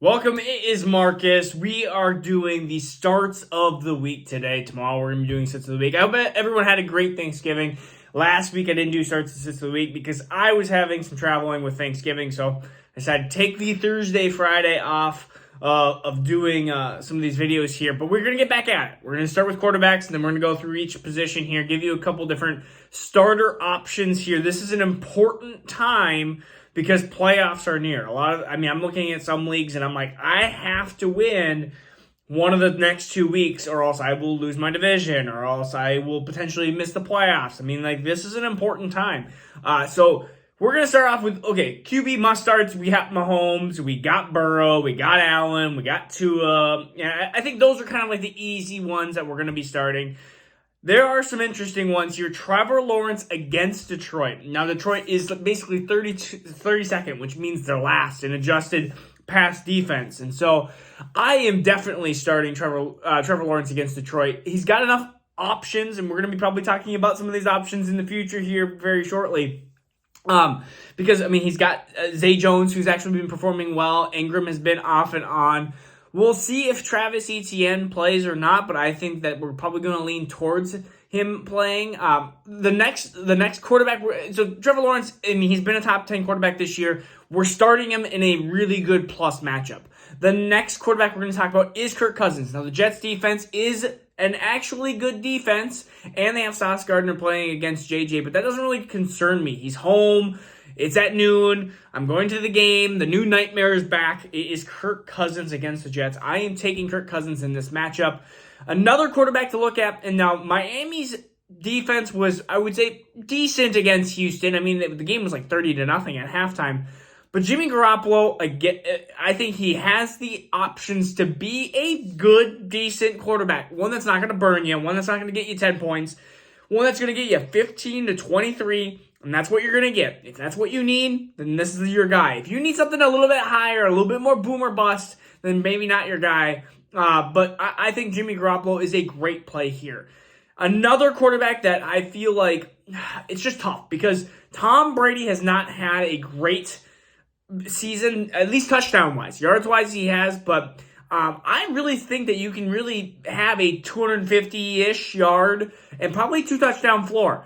Welcome, it is Marcus. We are doing the starts of the week today. Tomorrow we're going to be doing sits of the week. I hope everyone had a great Thanksgiving. Last week I didn't do starts and sits of the week because I was having some traveling with Thanksgiving. So I decided to take the Thursday, Friday off of doing some of these videos here. But we're going to get back at it. We're going to start with quarterbacks, and then we're going to go through each position here, give you a couple different starter options here. This is an important time because playoffs are near. I'm looking at some leagues and I'm like, I have to win one of the next 2 weeks or else I will lose my division or else I will potentially miss the playoffs. This is an important time. So we're going to start off with, QB must-starts. We have Mahomes, we got Burrow, we got Allen, we got Tua. I think those are kind of like the easy ones that we're going to be starting. There are some interesting ones here. Trevor Lawrence against Detroit. Now, Detroit is basically 32nd, which means they're last in adjusted pass defense. And so I am definitely starting Trevor Lawrence against Detroit. He's got enough options, and we're going to be probably talking about some of these options in the future here very shortly. Because he's got Zay Jones, who's actually been performing well. Ingram has been off and on. We'll see if Travis Etienne plays or not, but I think that we're probably going to lean towards him playing. The next quarterback, so Trevor Lawrence, he's been a top 10 quarterback this year. We're starting him in a really good plus matchup. The next quarterback we're going to talk about is Kirk Cousins. Now, the Jets defense is an actually good defense, and they have Sauce Gardner playing against JJ, but that doesn't really concern me. He's home. It's at noon. I'm going to the game. The new nightmare is back. It is Kirk Cousins against the Jets. I am taking Kirk Cousins in this matchup. Another quarterback to look at, and now Miami's defense was, I would say, decent against Houston. The game was like 30-0 at halftime. But Jimmy Garoppolo, again, I think he has the options to be a good, decent quarterback. One that's not going to burn you, one that's not going to get you 10 points, one that's going to get you 15 to 23. And that's what you're going to get. If that's what you need, then this is your guy. If you need something a little bit higher, a little bit more boom or bust, then maybe not your guy. But I think Jimmy Garoppolo is a great play here. Another quarterback that I feel like it's just tough because Tom Brady has not had a great season, at least touchdown-wise. Yards-wise he has, but I really think that you can really have a 250-ish yard and probably 2-touchdown floor.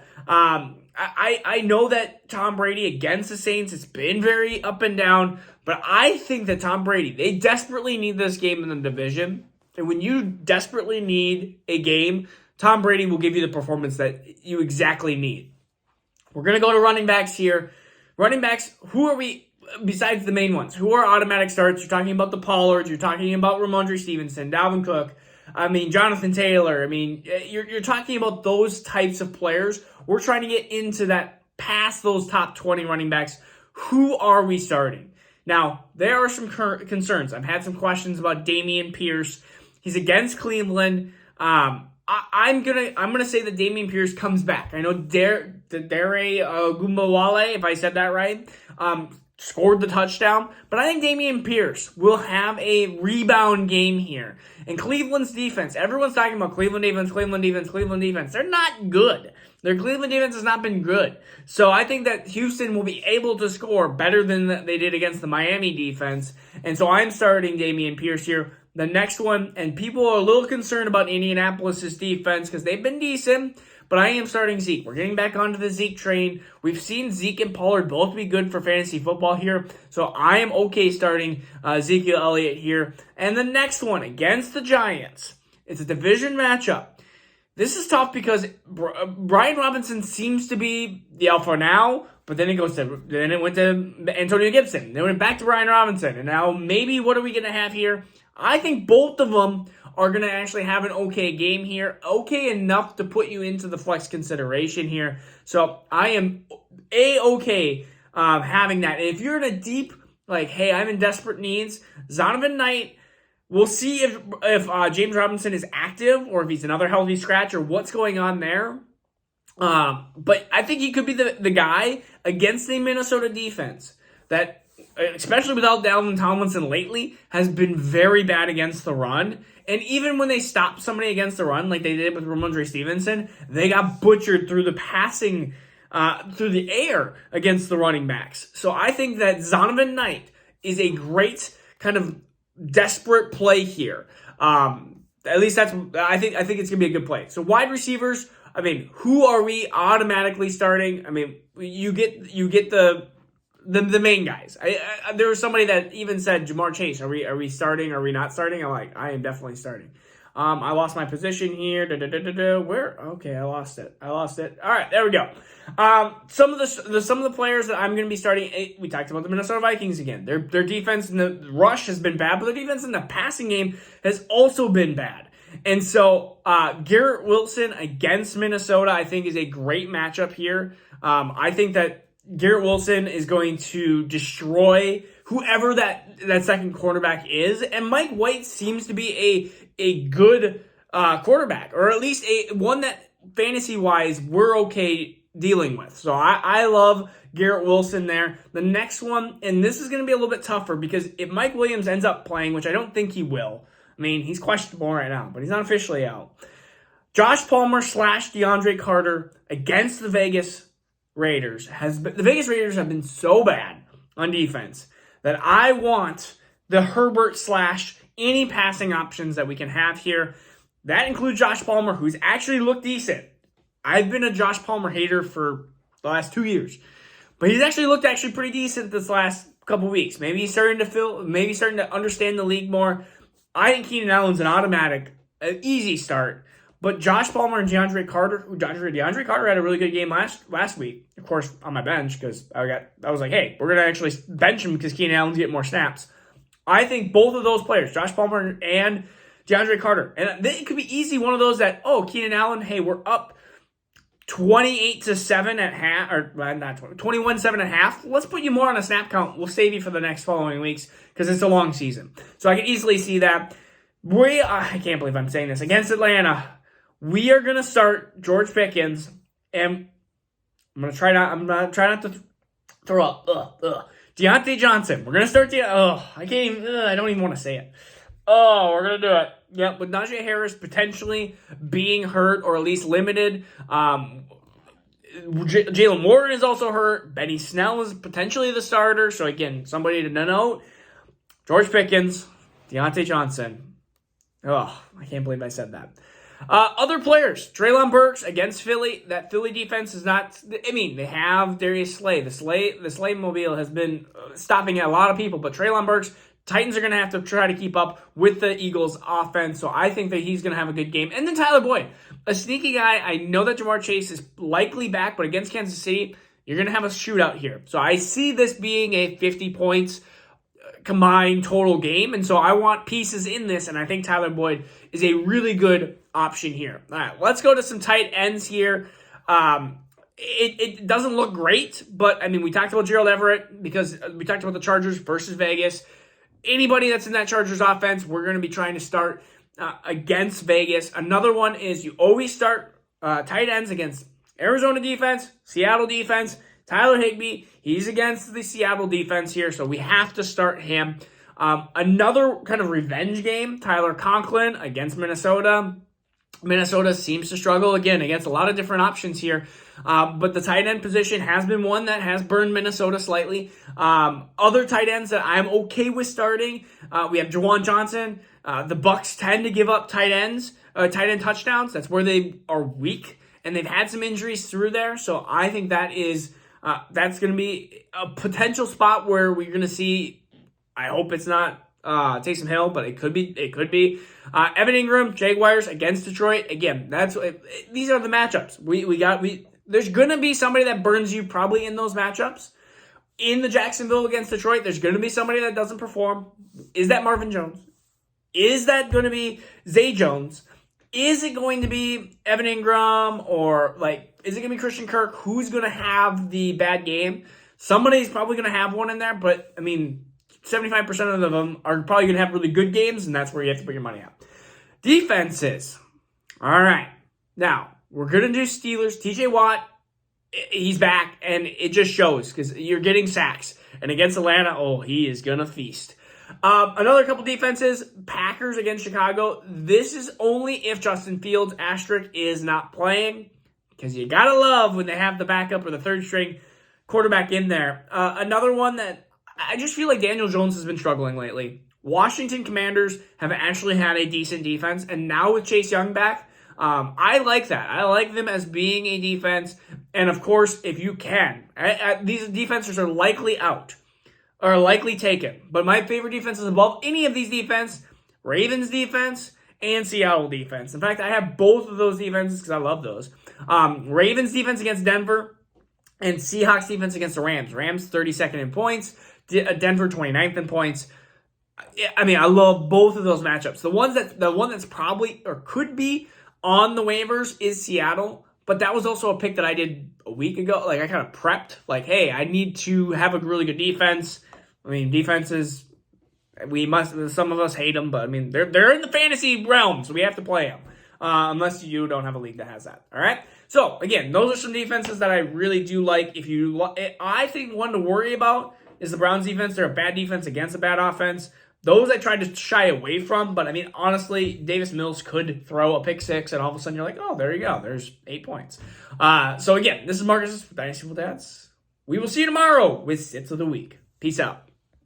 I know that Tom Brady against the Saints, it's been very up and down, but I think that Tom Brady, they desperately need this game in the division. And when you desperately need a game, Tom Brady will give you the performance that you exactly need. We're going to go to running backs here. Running backs, who are we, besides the main ones, who are automatic starts? You're talking about the Pollards, you're talking about Ramondre Stevenson, Dalvin Cook, Jonathan Taylor. You're talking about those types of players. We're trying to get into that, past those top 20 running backs. Who are we starting? Now, there are some concerns. I've had some questions about Dameon Pierce. He's against Cleveland. I'm gonna say that Dameon Pierce comes back. I know Dare Gumbawale, if I said that right, scored the touchdown, but I think Dameon Pierce will have a rebound game here. And Cleveland's defense, everyone's talking about Cleveland defense. They're not good. Their Cleveland defense has not been good. So I think that Houston will be able to score better than they did against the Miami defense. And so I'm starting Dameon Pierce here. The next one, and people are a little concerned about Indianapolis' defense because they've been decent, but I am starting Zeke. We're getting back onto the Zeke train. We've seen Zeke and Pollard both be good for fantasy football here, so I am okay starting Ezekiel Elliott here. And the next one, against the Giants, it's a division matchup. This is tough because Brian Robinson seems to be the alpha now, but then it went to Antonio Gibson. Then it went back to Brian Robinson, and now maybe what are we going to have here? I think both of them are going to actually have an okay game here. Okay enough to put you into the flex consideration here. So I am okay having that. And if you're in a deep, hey, I'm in desperate needs, Zonovan Knight, we'll see if James Robinson is active or if he's another healthy scratch or what's going on there. But I think he could be the guy against the Minnesota defense that, especially without Dalvin Tomlinson lately, has been very bad against the run. And even when they stopped somebody against the run, like they did with Ramondre Stevenson, they got butchered through the passing, through the air against the running backs. So I think that Zonovan Knight is a great kind of desperate play here. At least I think it's gonna be a good play. So wide receivers, I mean, who are we automatically starting? I mean, you get the main guys. There was somebody that even said Jamar Chase. Are we starting? Are we not starting? I'm like, I am definitely starting. I lost my position here. Where? Okay, I lost it. All right, there we go. Some of the players that I'm going to be starting. We talked about the Minnesota Vikings again. Their defense in the rush has been bad, but their defense in the passing game has also been bad. And so Garrett Wilson against Minnesota, I think, is a great matchup here. I think that Garrett Wilson is going to destroy whoever that second quarterback is, and Mike White seems to be a good quarterback, or at least one that fantasy-wise we're okay dealing with. So I love Garrett Wilson there. The next one, and this is going to be a little bit tougher because if Mike Williams ends up playing, which I don't think he will, I mean, he's questionable right now, but he's not officially out. Josh Palmer / DeAndre Carter against the Vegas Raiders. The Vegas Raiders have been so bad on defense that I want the Herbert / any passing options that we can have here. That includes Josh Palmer, who's actually looked decent. I've been a Josh Palmer hater for the last 2 years, but he's actually looked pretty decent this last couple weeks. Maybe he's starting to understand the league more. I think Keenan Allen's an automatic, an easy start. But Josh Palmer and DeAndre Carter had a really good game last week. Of course, on my bench because I was like, hey, we're gonna actually bench him because Keenan Allen's getting more snaps. I think both of those players, Josh Palmer and DeAndre Carter, and it could be easy one of those that, Keenan Allen, hey, we're up 28-7 at half, or not 21-7 at half. Let's put you more on a snap count. We'll save you for the next following weeks because it's a long season. So I can easily see that. I can't believe I'm saying this against Atlanta. We are gonna start George Pickens, and I'm gonna try not to throw up. Deontay Johnson. We're gonna start I don't even want to say it. We're gonna do it. Yep, with Najee Harris potentially being hurt or at least limited. Jalen Warren is also hurt. Benny Snell is potentially the starter. So again, somebody to note: George Pickens, Deontay Johnson. I can't believe I said that. Other players, Treylon Burks against Philly. That Philly defense is not. I mean, they have Darius Slay. The Slay mobile has been stopping a lot of people, but Treylon Burks. Titans are going to have to try to keep up with the Eagles' offense, so I think that he's going to have a good game. And then Tyler Boyd, a sneaky guy. I know that Jamar Chase is likely back, but against Kansas City, you're going to have a shootout here. So I see this being a 50 points combined total game, and so I want pieces in this, and I think Tyler Boyd is a really good option here. All right, let's go to some tight ends here. It doesn't look great, but, I mean, we talked about Gerald Everett because we talked about the Chargers versus Vegas. Anybody that's in that Chargers offense, we're going to be trying to start against Vegas. Another one is you always start tight ends against Arizona defense, Seattle defense. Tyler Higbee, he's against the Seattle defense here, so we have to start him. Another kind of revenge game, Tyler Conklin against Minnesota. Minnesota seems to struggle, again, against a lot of different options here. But the tight end position has been one that has burned Minnesota slightly. Other tight ends that I'm okay with starting, we have Juwan Johnson. The Bucs tend to give up tight end touchdowns. That's where they are weak, and they've had some injuries through there. So I think that's going to be a potential spot where we're going to see. I hope it's not Taysom Hill, but it could be. Evan Ingram, Jaguars against Detroit. Again, these are the matchups. There's going to be somebody that burns you probably in those matchups. In the Jacksonville against Detroit, there's going to be somebody that doesn't perform. Is that Marvin Jones? Is that going to be Zay Jones? Is it going to be Evan Ingram? Or, is it going to be Christian Kirk? Who's going to have the bad game? Somebody's probably going to have one in there, but, 75% of them are probably going to have really good games, and that's where you have to put your money out. Defenses. All right. Now, we're going to do Steelers. TJ Watt, he's back, and it just shows because you're getting sacks. And against Atlanta, he is going to feast. Another couple defenses, Packers against Chicago. This is only if Justin Fields, is not playing, because you got to love when they have the backup or the third string quarterback in there. Another one that I just feel like Daniel Jones has been struggling lately. Washington Commanders have actually had a decent defense, and now with Chase Young back, I like that. I like them as being a defense, and of course, if you can, these defenses are likely out, or likely taken. But my favorite defenses above any of these defense, Ravens defense and Seattle defense. In fact, I have both of those defenses because I love those. Ravens defense against Denver and Seahawks defense against the Rams. Rams 32nd in points, Denver 29th in points. I mean, I love both of those matchups. The one that's probably or could be on the waivers is Seattle, but that was also a pick that I did a week ago. Like, I kind of prepped, like, hey, I need to have a really good defense. I mean, defenses, some of us hate them, but I mean, they're in the fantasy realm, so we have to play them. Unless you don't have a league that has that. All right. So again, those are some defenses that I really do like. I think one to worry about is the Browns defense. They're a bad defense against a bad offense. Those I tried to shy away from, but I mean, honestly, Davis Mills could throw a pick six, and all of a sudden you're like, oh, there you go. There's 8 points. So again, this is Marcus with Dynasty Football Dads. We will see you tomorrow with Sits of the Week. Peace out.